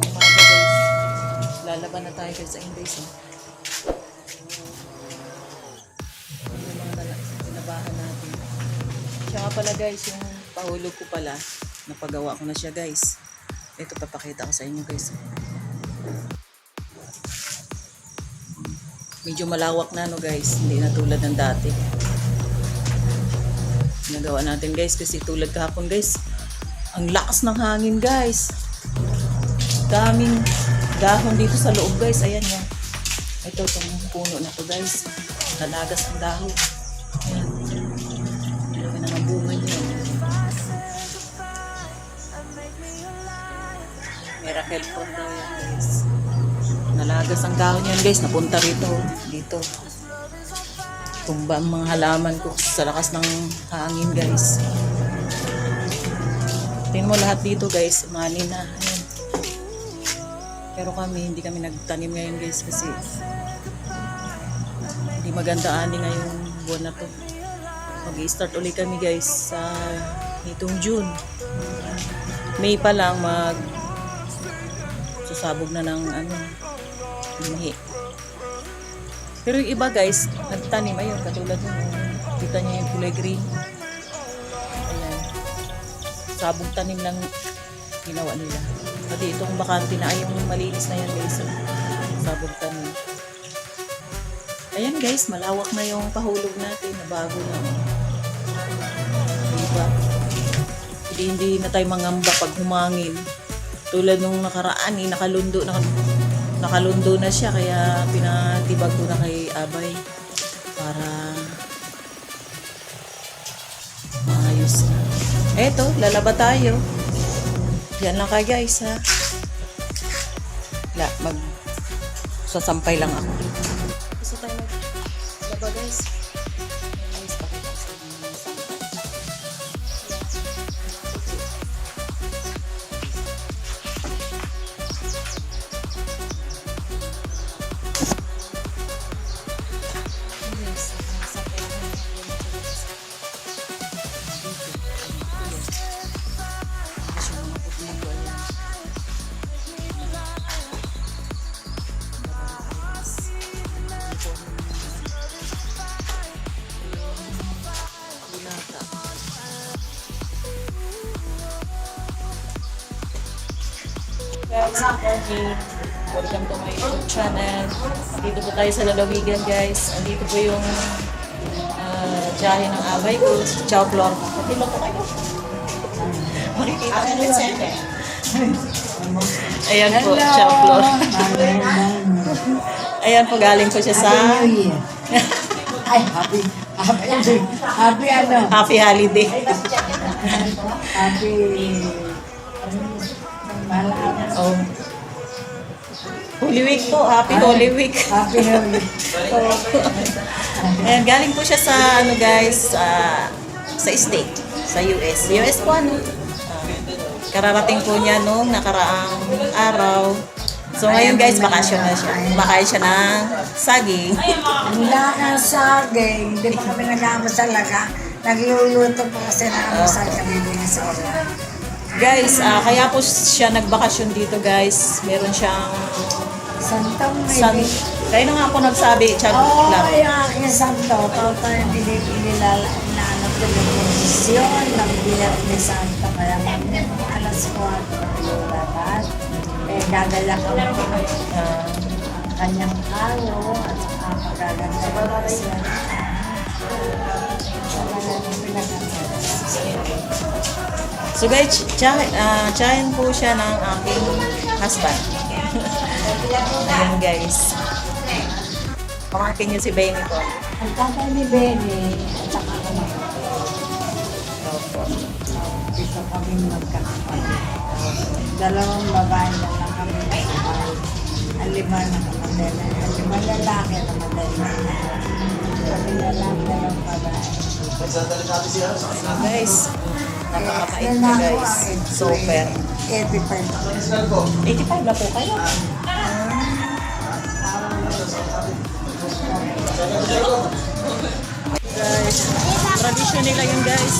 umaga guys. Lalaban na tayo guys. Ayun guys. Yung mga tinabahan natin. Siya pala guys, yung pahulog ko pala. Napagawa ko na siya guys. Ito papakita ko sa inyo guys. Medyo malawak na no guys. Hindi na tulad ng dati. Nagawa natin guys kasi tulad kahapon guys. Ang lakas ng hangin guys. Daming dahon dito sa loob guys. Ayan yan. Ito itong puno na to guys. Nalagas ang dahon. Ayan. Laki na ng bunga niya. Miracle fruit daw yan guys. Nalagas ang dahon yan guys. Napunta rito. Dito. Tumba ang mga halaman ko sa lakas ng hangin guys. Tingnan mo lahat dito guys. Umani na. Ayan. Pero kami, hindi kami nagtanim ngayon guys kasi hindi maganda ani ngayong buwan na to. Mag-i-start ulit kami guys sa nitong June. May pa lang susabog na ng binhi. Pero yung iba guys, nagtanim ayun katulad nyo. Kita nyo yung kulay green. Ayan. Sabog tanim lang ginawa nila. Pati itong bakante na ay yung malinis na yan guys. Sabog tanim. Ayan guys, malawak na yung pahulog natin na bago na. Diba? Hindi na tayo mangamba pag humangin. Tulad nung nakaraan, nakalundo na siya kaya pinatibag ko na kay Abay para maayos na. Eto, lalaba tayo. Yan lang kayo guys ha. Sasampay lang ako. Gusto tayo maglaba guys. Guys, welcome to my YouTube channel. Dito po tayo sa lalawigan guys. Andito po yung tiyahe ng Abay ko, si Chow Flor. Pati ba po kayo? Makikita ko na siya. Ayan po, Chow Flor. Ayan po, galing po siya sa ay, happy holiday. Oh. Holy Week po, happy Holy Week. Happy Holy Week. Ayan, galing po siya sa guys, sa state, sa US. US po kararating po niya nung nakaraang araw. So ngayon guys, bakasyon na siya. Kumakain siya ng saging. Wala na saging. Hindi pa kami nag-aamasal laga. Nagluluto po kasi nag-aamasal kami din sa oras. Guys, kaya po siya nagbakasyon dito guys. Meron siyang Santong may kaya na nga po nagsabi, Chad Oo, lang. yung aking santo. Toto yung binilala na telebisyon ng Biyernes ni Santo. Kaya alas 4 lulabas. Dadala ko kanyang kalo at saka magaganda ko siya. So guys, tsahin po siya ng aking husband. Ayan guys. Pamakin niyo si Benny po. Ang tatay ni Benny at saka ako dito kami magkakapatid. Dalawang babae na lang kami nagkakapatid. Ang 5 na kapatid. Ang 5 lalaki na kapatid. Kami lalaki na lang babae. Guys, napakapait na guys. Super. 85. 85 na po kayo. Guys, tradisyon nila yun guys.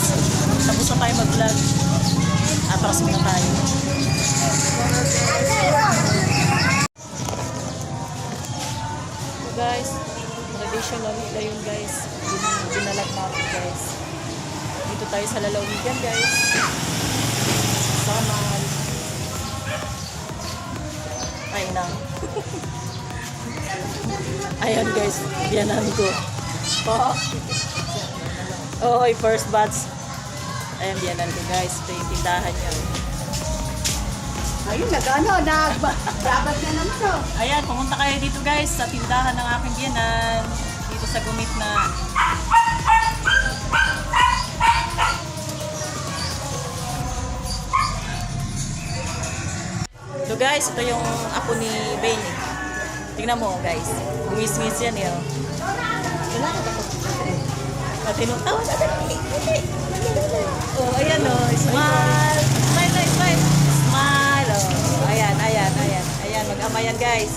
Tapos na tayo mag-vlog. Atras muna tayo. Manila yun guys. Binalag natin guys. Dito tayo sa lalawigan guys. Samal. Ay nang. Ayan guys, biyanan ko. Po. Oh, first batch. Ayan, biyanan ko guys. Ito yung tindahan niya. Ayun, nagbabat na naman to. Ayan, pumunta kayo dito guys sa tindahan ng aking biyanan. Dito sa Gumit na. So guys, ito yung apo ni Benny. Tingnan mo guys. Ngis-ngis yan eh. Wala ka tapos. Tinutawa na dali. Oh, ayan oh. Smile. Smile, smile, smile. Smile. Oh. Ayan, ayan, ayan. Ayan, mag-ama yan guys.